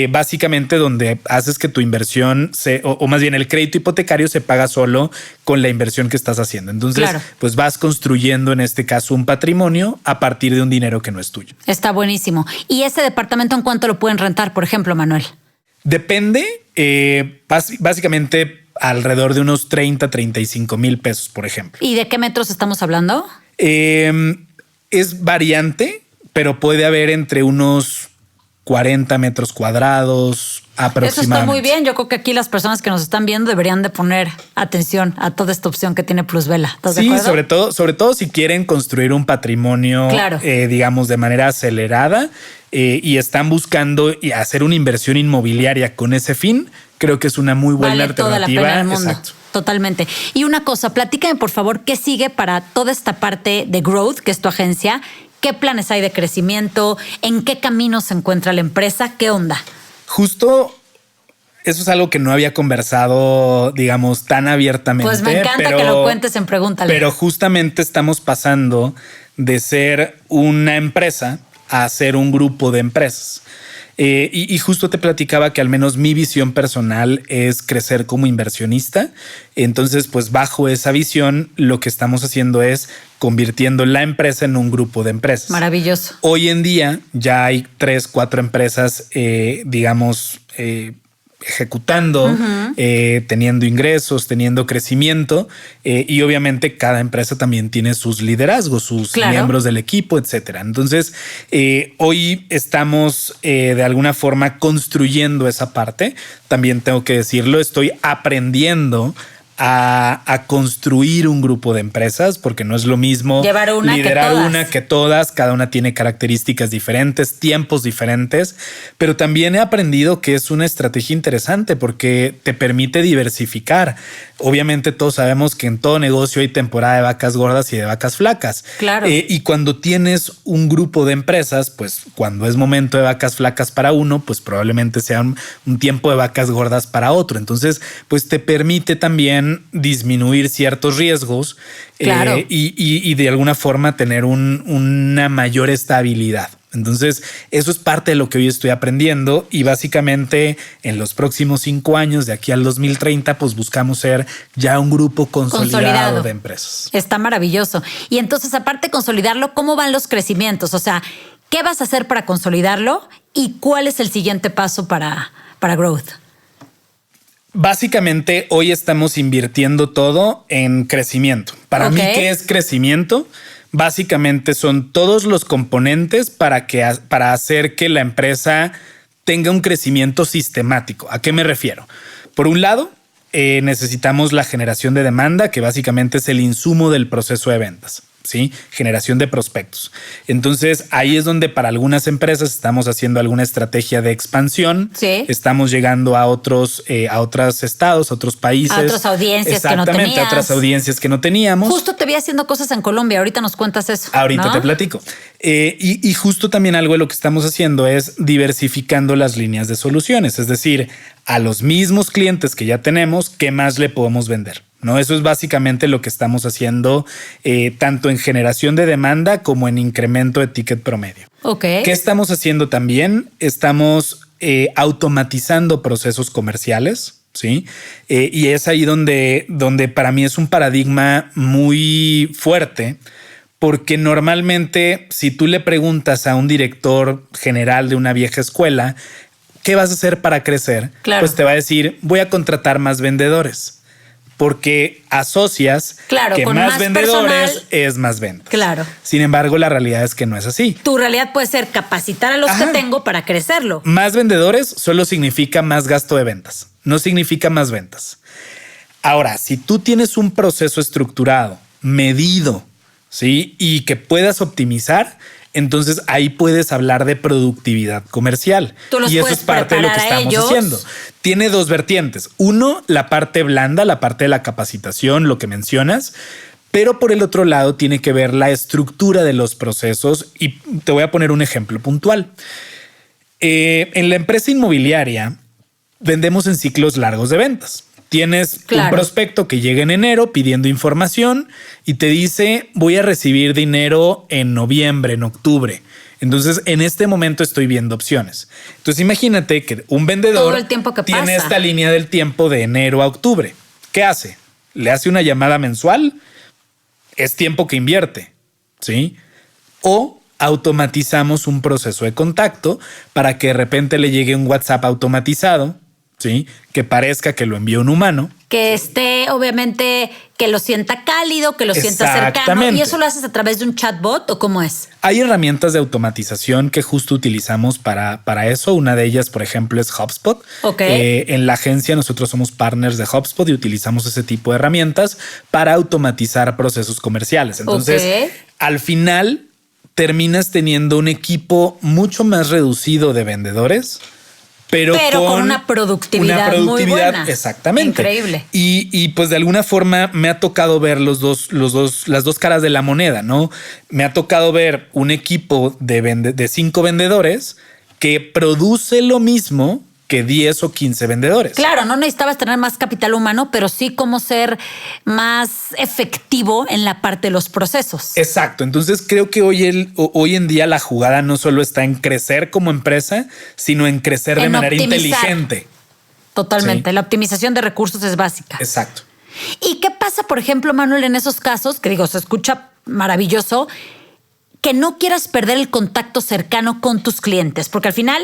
básicamente donde haces que tu inversión o más bien el crédito hipotecario se paga solo con la inversión que estás haciendo. Entonces, pues vas construyendo en este caso un patrimonio a partir de un dinero que no es tuyo. Está buenísimo. ¿Y ese departamento en cuánto lo pueden rentar, por ejemplo, Manuel? Depende, básicamente alrededor de unos 30,000-35,000 pesos, por ejemplo. ¿Y de qué metros estamos hablando? Es variante, pero puede haber entre unos 40 metros cuadrados aproximadamente. Eso está muy bien. Yo creo que aquí las personas que nos están viendo deberían de poner atención a toda esta opción que tiene Plusvela. ¿Estás de acuerdo? sobre todo si quieren construir un patrimonio, digamos, de manera acelerada y están buscando hacer una inversión inmobiliaria con ese fin, creo que es una muy buena alternativa. Toda la pena del mundo. Exacto. Totalmente. Y una cosa, platícame por favor, ¿qué sigue para toda esta parte de Growth, que es tu agencia? ¿Qué planes hay de crecimiento? ¿En qué camino se encuentra la empresa? ¿Qué onda? Justo eso es algo que no había conversado, digamos, tan abiertamente. Pues me encanta que lo cuentes en Pregúntale. Pero justamente estamos pasando de ser una empresa a ser un grupo de empresas. Y justo te platicaba que al menos mi visión personal es crecer como inversionista. Entonces, pues bajo esa visión, lo que estamos haciendo es convirtiendo la empresa en un grupo de empresas. Maravilloso. Hoy en día ya hay 3, 4 empresas, digamos, ejecutando, teniendo ingresos, teniendo crecimiento y obviamente cada empresa también tiene sus liderazgos, sus miembros del equipo, etcétera. Entonces, hoy estamos de alguna forma construyendo esa parte. También tengo que decirlo, estoy aprendiendo a construir un grupo de empresas, porque no es lo mismo liderar una que todas. Cada una tiene características diferentes, tiempos diferentes, pero también he aprendido que es una estrategia interesante porque te permite diversificar. Obviamente todos sabemos que en todo negocio hay temporada de vacas gordas y de vacas flacas. Claro. Y cuando tienes un grupo de empresas, pues cuando es momento de vacas flacas para uno, pues probablemente sea un tiempo de vacas gordas para otro. Entonces, pues te permite también disminuir ciertos riesgos y de alguna forma tener una mayor estabilidad. Entonces, eso es parte de lo que hoy estoy aprendiendo y básicamente en los próximos 5 años, de aquí al 2030, pues buscamos ser ya un grupo consolidado de empresas. Está maravilloso. Y entonces, aparte de consolidarlo, ¿cómo van los crecimientos? O sea, ¿qué vas a hacer para consolidarlo y cuál es el siguiente paso para Growth? Básicamente, hoy estamos invirtiendo todo en crecimiento. Para mí, ¿qué es crecimiento? Básicamente son todos los componentes para hacer que la empresa tenga un crecimiento sistemático. ¿A qué me refiero? Por un lado, necesitamos la generación de demanda, que básicamente es el insumo del proceso de ventas. ¿Sí? Generación de prospectos. Entonces, ahí es donde para algunas empresas estamos haciendo alguna estrategia de expansión. Sí. Estamos llegando a otros estados, a otros países. A otras audiencias que no tenías. Exactamente, a otras audiencias que no teníamos. Justo te vi haciendo cosas en Colombia. Ahorita nos cuentas eso. Ahorita te platico. Y justo también algo de lo que estamos haciendo es diversificando las líneas de soluciones. Es decir, a los mismos clientes que ya tenemos, ¿qué más le podemos vender? ¿No? Eso es básicamente lo que estamos haciendo tanto en generación de demanda como en incremento de ticket promedio. ¿Qué estamos haciendo también? Estamos automatizando procesos comerciales, ¿sí? Y es ahí donde para mí es un paradigma muy fuerte, porque normalmente si tú le preguntas a un director general de una vieja escuela, ¿qué vas a hacer para crecer? Pues te va a decir, voy a contratar más vendedores. Porque asocias que más vendedores personal, es más ventas. Claro. Sin embargo, la realidad es que no es así. Tu realidad puede ser capacitar a los que tengo para crecerlo. Más vendedores solo significa más gasto de ventas. No significa más ventas. Ahora, si tú tienes un proceso estructurado, medido, ¿sí? Y que puedas optimizar, entonces ahí puedes hablar de productividad comercial. Y eso es parte de lo que estamos haciendo. Tiene dos vertientes. Uno, la parte blanda, la parte de la capacitación, lo que mencionas. Pero por el otro lado tiene que ver la estructura de los procesos. Y te voy a poner un ejemplo puntual. En la empresa inmobiliaria vendemos en ciclos largos de ventas. Tienes un prospecto que llega en enero pidiendo información y te dice voy a recibir dinero en noviembre, en octubre. Entonces en este momento estoy viendo opciones. Entonces imagínate que un vendedor todo el tiempo que tiene pasa. esta línea del tiempo de enero a octubre. ¿Qué hace? ¿Le hace una llamada mensual? Es tiempo que invierte, ¿sí? O automatizamos un proceso de contacto para que de repente le llegue un WhatsApp automatizado, ¿sí? Que parezca que lo envió un humano. Que esté, obviamente, que lo sienta cálido, que lo sienta cercano. ¿Y eso lo haces a través de un chatbot o cómo es? Hay herramientas de automatización que justo utilizamos para eso. Una de ellas, por ejemplo, es HubSpot. En la agencia nosotros somos partners de HubSpot y utilizamos ese tipo de herramientas para automatizar procesos comerciales. Entonces, al final terminas teniendo un equipo mucho más reducido de vendedores, pero con una productividad muy buena. Exactamente. Increíble. Y pues de alguna forma me ha tocado ver las dos caras de la moneda, ¿no? Me ha tocado ver un equipo de 5 vendedores que produce lo mismo que 10 o 15 vendedores. Claro, no necesitabas tener más capital humano, pero sí cómo ser más efectivo en la parte de los procesos. Exacto. Entonces creo que hoy en día la jugada no solo está en crecer como empresa, sino en crecer de manera inteligente. Totalmente. Sí. La optimización de recursos es básica. Exacto. ¿Y qué pasa, por ejemplo, Manuel, en esos casos, que digo, se escucha maravilloso, que no quieras perder el contacto cercano con tus clientes? Porque al final,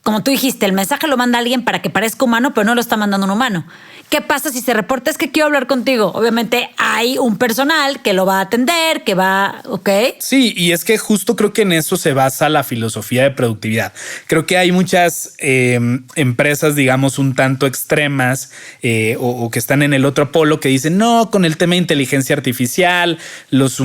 como tú dijiste, el mensaje lo manda alguien para que parezca humano, pero no lo está mandando un humano. ¿Qué pasa si se reporta? Es que quiero hablar contigo. Obviamente hay un personal que lo va a atender, que va, ¿ok? Sí, y es que justo creo que en eso se basa la filosofía de productividad. Creo que hay muchas empresas, digamos, un tanto extremas o que están en el otro polo que dicen, no, con el tema de inteligencia artificial, los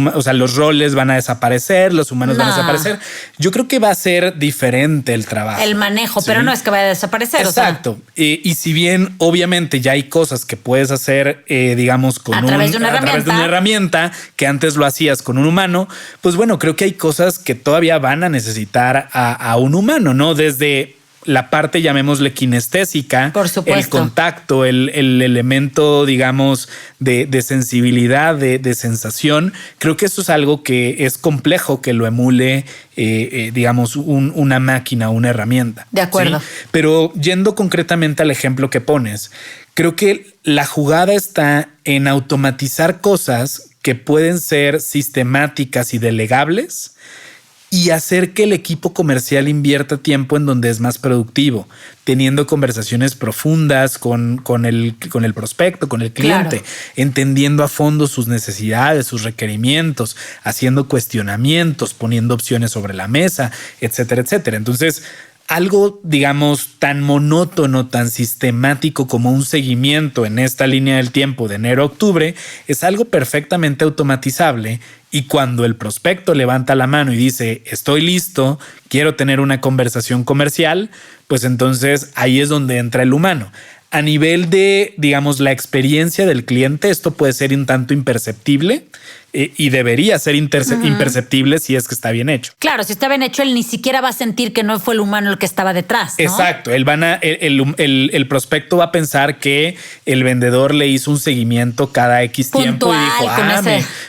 roles van a desaparecer, los humanos van a desaparecer. Yo creo que va a ser diferente el trabajo. El manejo, ¿sí? Pero no es que vaya a desaparecer. Exacto. O sea. Y si bien obviamente ya hay cosas que puedes hacer, digamos, a través de una herramienta que antes lo hacías con un humano, pues bueno, creo que hay cosas que todavía van a necesitar a un humano, ¿no? Desde la parte, llamémosle kinestésica, por supuesto, el contacto, el elemento, digamos, de sensibilidad, de sensación. Creo que eso es algo que es complejo que lo emule, digamos, una máquina, una herramienta. De acuerdo. ¿Sí? Pero yendo concretamente al ejemplo que pones, creo que la jugada está en automatizar cosas que pueden ser sistemáticas y delegables y hacer que el equipo comercial invierta tiempo en donde es más productivo, teniendo conversaciones profundas con el prospecto, con el cliente, claro, entendiendo a fondo sus necesidades, sus requerimientos, haciendo cuestionamientos, poniendo opciones sobre la mesa, etcétera, etcétera. Entonces, algo, digamos, tan monótono, tan sistemático como un seguimiento en esta línea del tiempo de enero a octubre es algo perfectamente automatizable. Y cuando el prospecto levanta la mano y dice, estoy listo, quiero tener una conversación comercial, pues entonces ahí es donde entra el humano. A nivel de, digamos, la experiencia del cliente, esto puede ser un tanto imperceptible y debería ser imperceptible si es que está bien hecho. Claro, si está bien hecho, él ni siquiera va a sentir que no fue el humano el que estaba detrás, ¿no? Exacto. El prospecto va a pensar que el vendedor le hizo un seguimiento cada X tiempo y dijo,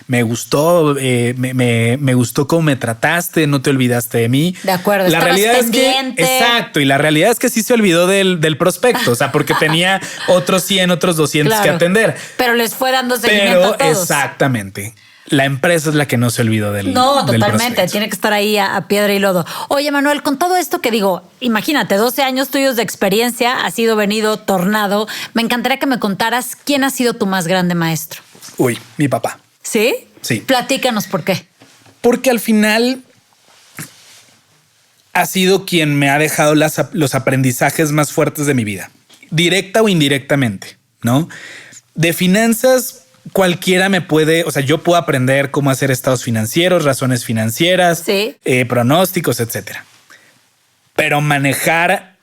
me gustó, me gustó cómo me trataste, no te olvidaste de mí. De acuerdo, la realidad pendiente. Es que, exacto, y la realidad es que sí se olvidó del prospecto, o sea, porque tenía otros 100, otros 200 claro, que atender. Pero les fue dando seguimiento a todos. Exactamente. La empresa es la que no se olvidó del totalmente. Tiene que estar ahí a piedra y lodo. Oye, Manuel, con todo esto que digo, imagínate, 12 años tuyos de experiencia, has ido, venido, tornado. Me encantaría que me contaras quién ha sido tu más grande maestro. Uy, mi papá. ¿Sí? Sí. Platícanos por qué. Porque al final ha sido quien me ha dejado los aprendizajes más fuertes de mi vida, directa o indirectamente, ¿no? De finanzas, cualquiera me puede, o sea, yo puedo aprender cómo hacer estados financieros, razones financieras, Sí. Pronósticos, etcétera. Pero manejar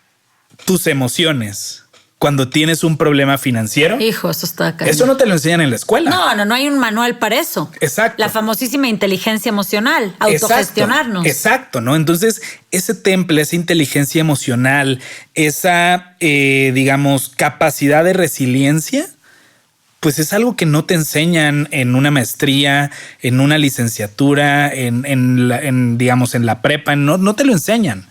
tus emociones cuando tienes un problema financiero, Hijo, eso está cañón. eso no te lo enseñan en la escuela. No hay un manual para eso. Exacto. La famosísima inteligencia emocional, autogestionarnos. Exacto, ¿no? Entonces, ese temple, esa inteligencia emocional, esa, digamos, capacidad de resiliencia, pues es algo que no te enseñan en una maestría, en una licenciatura, digamos, en la prepa, no te lo enseñan.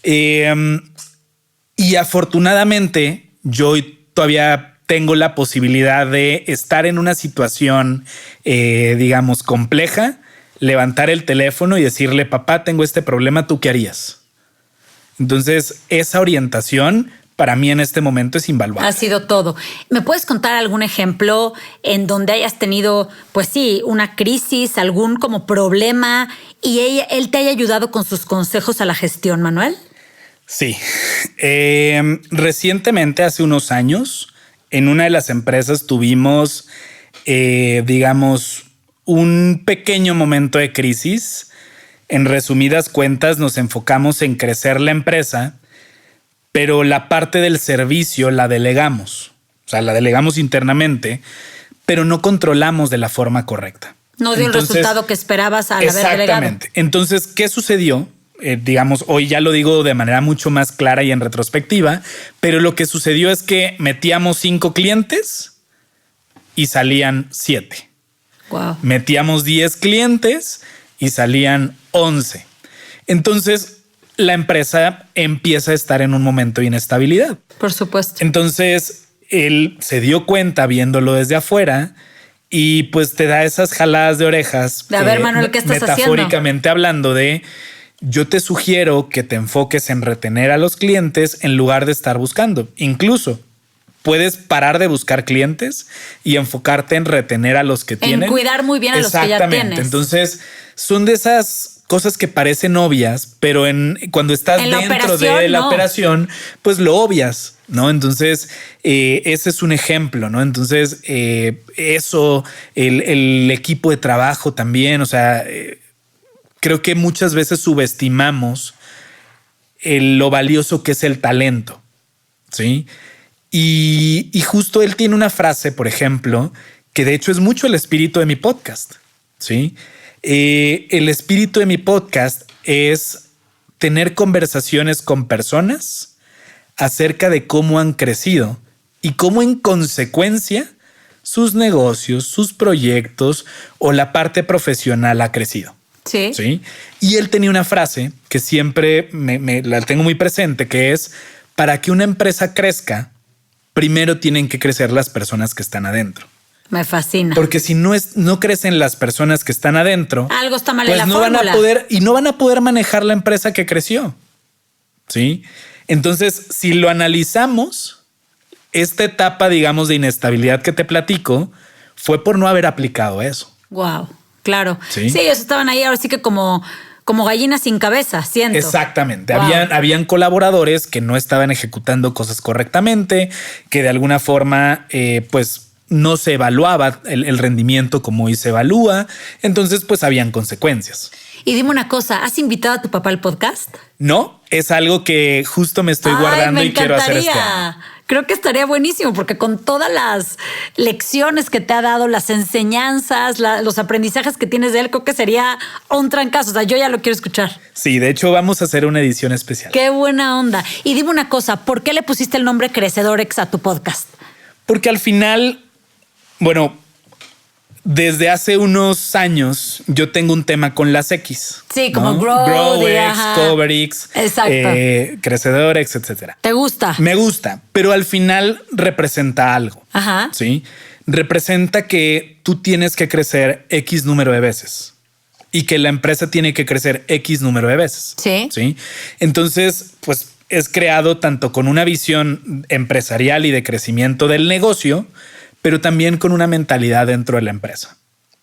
Y afortunadamente, yo todavía tengo la posibilidad de estar en una situación, digamos, compleja, levantar el teléfono y decirle, papá, tengo este problema, ¿tú qué harías? Entonces, esa orientación para mí en este momento es invaluable. Ha sido todo. ¿Me puedes contar algún ejemplo en donde hayas tenido, pues sí, una crisis, algún como problema y él te haya ayudado con sus consejos a la gestión, Manuel? Sí. Recientemente, hace unos años, en una de las empresas tuvimos, digamos, un pequeño momento de crisis. En resumidas cuentas, nos enfocamos en crecer la empresa, pero la parte del servicio la delegamos. O sea, la delegamos internamente, pero no controlamos de la forma correcta. No dio el resultado que esperabas al haber delegado. Exactamente. Entonces, ¿qué sucedió? Digamos, hoy ya lo digo de manera mucho más clara y en retrospectiva, pero lo que sucedió es que metíamos 5 clientes y salían 7. Wow. Metíamos 10 clientes y salían 11. Entonces, la empresa empieza a estar en un momento de inestabilidad. Por supuesto. Entonces, él se dio cuenta viéndolo desde afuera y pues te da esas jaladas de orejas. De a ver, Manuel, ¿qué estás metafóricamente hablando de... Yo te sugiero que te enfoques en retener a los clientes en lugar de estar buscando. Incluso puedes parar de buscar clientes y enfocarte en retener a los que tienen. En cuidar muy bien a los que ya tienes. Entonces, son de esas cosas que parecen obvias, pero cuando estás dentro de la operación, pues lo obvias, ¿no? Entonces, ese es un ejemplo, ¿no? Entonces, eso, el equipo de trabajo también, o sea... creo que muchas veces subestimamos lo valioso que es el talento, ¿sí? Y justo él tiene una frase, por ejemplo, que de hecho es mucho el espíritu de mi podcast, ¿sí? El espíritu de mi podcast es tener conversaciones con personas acerca de cómo han crecido y cómo en consecuencia sus negocios, sus proyectos o la parte profesional ha crecido. Sí. Sí. Y él tenía una frase que siempre me la tengo muy presente, que es: para que una empresa crezca, primero tienen que crecer las personas que están adentro. Me fascina. Porque si no crecen las personas que están adentro, algo está mal pues en la no fórmula. no van a poder manejar la empresa que creció. Sí. Entonces, si lo analizamos, esta etapa, digamos, de inestabilidad que te platico fue por no haber aplicado eso. Wow. Claro. Sí, ellos estaban ahí ahora sí que como gallinas sin cabeza, siento. Exactamente. Wow. Habían colaboradores que no estaban ejecutando cosas correctamente, que de alguna forma, pues no se evaluaba el rendimiento como hoy se evalúa. Entonces, pues habían consecuencias. Y dime una cosa, ¿has invitado a tu papá al podcast? No, es algo que justo me estoy guardando y quiero hacer este año. Creo que estaría buenísimo porque con todas las lecciones que te ha dado, las enseñanzas, los aprendizajes que tienes de él, creo que sería un trancazo. O sea, yo ya lo quiero escuchar. Sí, de hecho vamos a hacer una edición especial. Qué buena onda. Y dime una cosa, ¿por qué le pusiste el nombre Crecedores a tu podcast? Porque al final, bueno, desde hace unos años yo tengo un tema con las X. Sí, como ¿no? GrowX, CoverX, Crecedores, etcétera. ¿Te gusta? Me gusta, pero al final representa algo. Ajá. ¿Sí? Representa que tú tienes que crecer X número de veces y que la empresa tiene que crecer X número de veces. Sí. ¿Sí? Entonces, pues es creado tanto con una visión empresarial y de crecimiento del negocio, pero también con una mentalidad dentro de la empresa,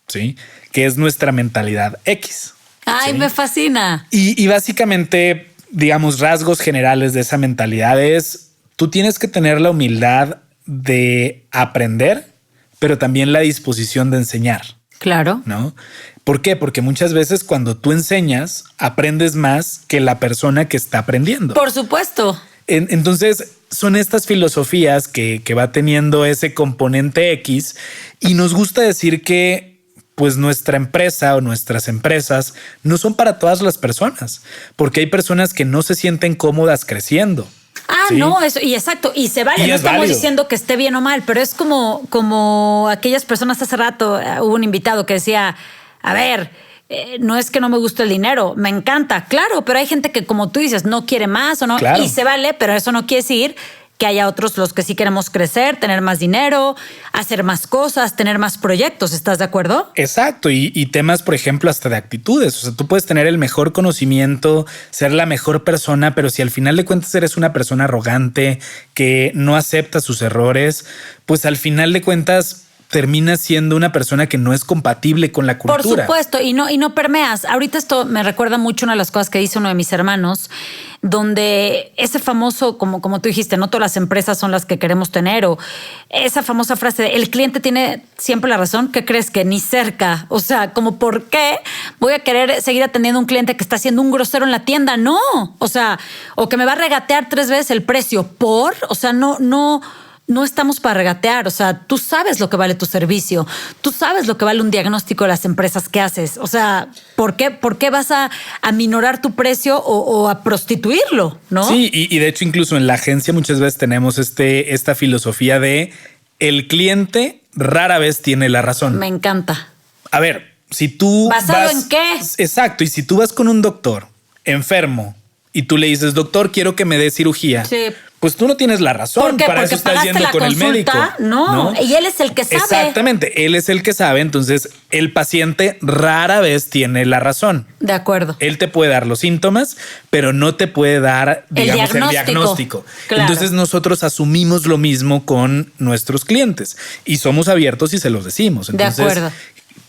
¿sí? Que es nuestra mentalidad X. Ay, ¿sí? Me fascina. Y básicamente, digamos, rasgos generales de esa mentalidad es: tú tienes que tener la humildad de aprender, pero también la disposición de enseñar. Claro. ¿No? ¿Por qué? Porque muchas veces cuando tú enseñas, aprendes más que la persona que está aprendiendo. Por supuesto. Entonces, son estas filosofías que va teniendo ese componente X y nos gusta decir que pues nuestra empresa o nuestras empresas no son para todas las personas, porque hay personas que no se sienten cómodas creciendo. ¿Sí? No, eso, y exacto, y se vale, no estamos diciendo que esté bien o mal, pero es como aquellas personas hace rato, hubo un invitado que decía, a ver, no es que no me guste el dinero, me encanta, claro, pero hay gente que, como tú dices, no quiere más o no, claro. Y se vale, pero eso no quiere decir que haya otros los que sí queremos crecer, tener más dinero, hacer más cosas, tener más proyectos. ¿Estás de acuerdo? Exacto. Y temas, por ejemplo, hasta de actitudes. O sea, tú puedes tener el mejor conocimiento, ser la mejor persona, pero si al final de cuentas eres una persona arrogante que no acepta sus errores, pues al final de cuentas terminas siendo una persona que no es compatible con la cultura. Por supuesto, y no permeas. Ahorita esto me recuerda mucho una de las cosas que dice uno de mis hermanos, donde ese famoso, como tú dijiste, no todas las empresas son las que queremos tener, o esa famosa frase de el cliente tiene siempre la razón. ¿Qué crees? Que ni cerca. O sea, como ¿por qué voy a querer seguir atendiendo a un cliente que está haciendo un grosero en la tienda? No. O sea, o que me va a regatear 3 veces el precio o sea, no estamos para regatear. O sea, tú sabes lo que vale tu servicio. Tú sabes lo que vale un diagnóstico de las empresas que haces. O sea, ¿por qué vas a minorar tu precio o a prostituirlo? ¿No? Sí, y de hecho incluso en la agencia muchas veces tenemos esta filosofía de el cliente rara vez tiene la razón. Me encanta. A ver, si tú ¿Basado en qué? Exacto, y si tú vas con un doctor enfermo y tú le dices, doctor, quiero que me dé cirugía. Sí. Pues tú no tienes la razón. ¿Por qué? Para Porque eso estás yendo con consulta, el médico. No, y él es el que sabe. Exactamente, él es el que sabe. Entonces, el paciente rara vez tiene la razón. De acuerdo. Él te puede dar los síntomas, pero no te puede dar, digamos, el diagnóstico. Claro. Entonces, nosotros asumimos lo mismo con nuestros clientes y somos abiertos y se los decimos. Entonces, de acuerdo.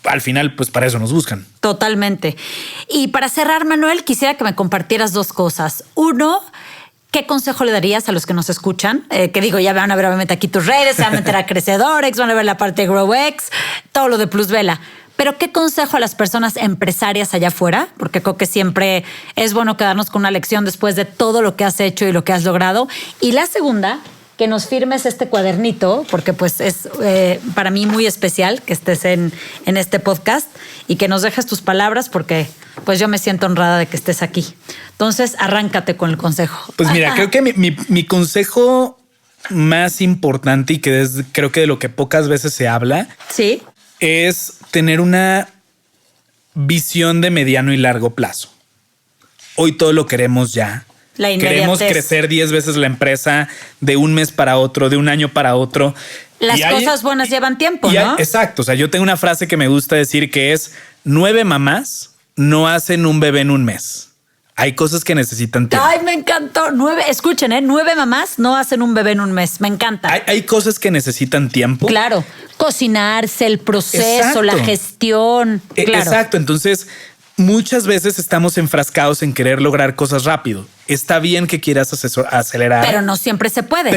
Al final, pues para eso nos buscan. Totalmente. Y para cerrar, Manuel, quisiera que me compartieras 2 cosas. Uno, ¿qué consejo le darías a los que nos escuchan? Que digo, ya van a ver obviamente aquí tus redes, se van a meter a Crecedorex, van a ver la parte de GrowX, todo lo de Plusvela. Pero ¿qué consejo a las personas empresarias allá afuera? Porque creo que siempre es bueno quedarnos con una lección después de todo lo que has hecho y lo que has logrado. Y la segunda, que nos firmes este cuadernito, porque pues es para mí muy especial que estés en este podcast y que nos dejes tus palabras, porque pues yo me siento honrada de que estés aquí. Entonces, arráncate con el consejo. Pues mira, creo que mi consejo más importante y que creo que de lo que pocas veces se habla, sí, es tener una visión de mediano y largo plazo. Hoy todo lo queremos ya. Queremos crecer 10 veces la empresa de un mes para otro, de un año para otro. Las cosas buenas llevan tiempo, ¿no? Exacto. O sea, yo tengo una frase que me gusta decir que es 9 mamás no hacen un bebé en un mes. Hay cosas que necesitan tiempo. Ay, me encantó. 9 mamás no hacen un bebé en un mes. Me encanta. Hay cosas que necesitan tiempo. Claro. Cocinarse, el proceso, exacto, la gestión. Claro. Exacto. Entonces, muchas veces estamos enfrascados en querer lograr cosas rápido. Está bien que quieras acelerar. Pero no siempre se puede.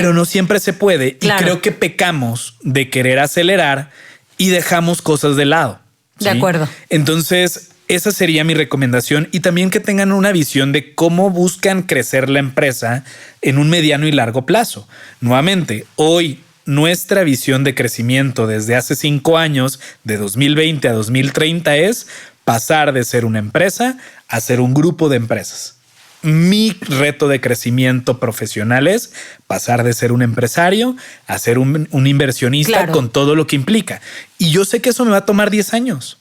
Claro. Y creo que pecamos de querer acelerar y dejamos cosas de lado. ¿Sí? De acuerdo. Entonces, esa sería mi recomendación. Y también que tengan una visión de cómo buscan crecer la empresa en un mediano y largo plazo. Nuevamente, hoy nuestra visión de crecimiento desde hace 5 años, de 2020 a 2030, es pasar de ser una empresa a ser un grupo de empresas. Mi reto de crecimiento profesional es pasar de ser un empresario a ser un inversionista, claro, con todo lo que implica. Y yo sé que eso me va a tomar 10 años.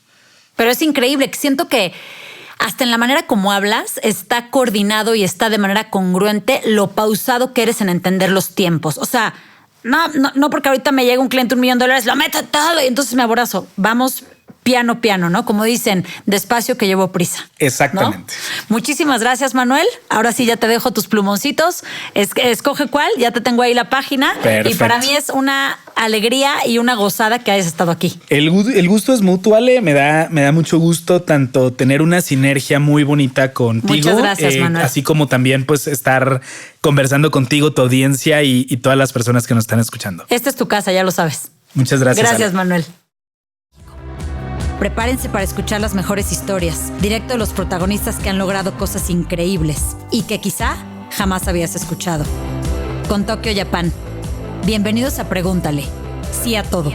Pero es increíble. Siento que hasta en la manera como hablas está coordinado y está de manera congruente lo pausado que eres en entender los tiempos. O sea, no porque ahorita me llega un cliente $1 millón, lo meto todo y entonces me aborazo. Vamos piano, ¿no? Como dicen, despacio que llevo prisa. Exactamente. ¿No? Muchísimas gracias, Manuel. Ahora sí ya te dejo tus plumoncitos. Escoge cuál, ya te tengo ahí la página. Perfecto. Y para mí es una alegría y una gozada que hayas estado aquí. El gusto es mutuo, Ale. Me da mucho gusto tanto tener una sinergia muy bonita contigo. Muchas gracias, Manuel. Así como también pues estar conversando contigo, tu audiencia y todas las personas que nos están escuchando. Esta es tu casa, ya lo sabes. Muchas gracias. Gracias, Ale. Manuel. Prepárense para escuchar las mejores historias, directo de los protagonistas que han logrado cosas increíbles y que quizá jamás habías escuchado. Con Tokyo Japan. Bienvenidos a Pregúntale. Sí a todo.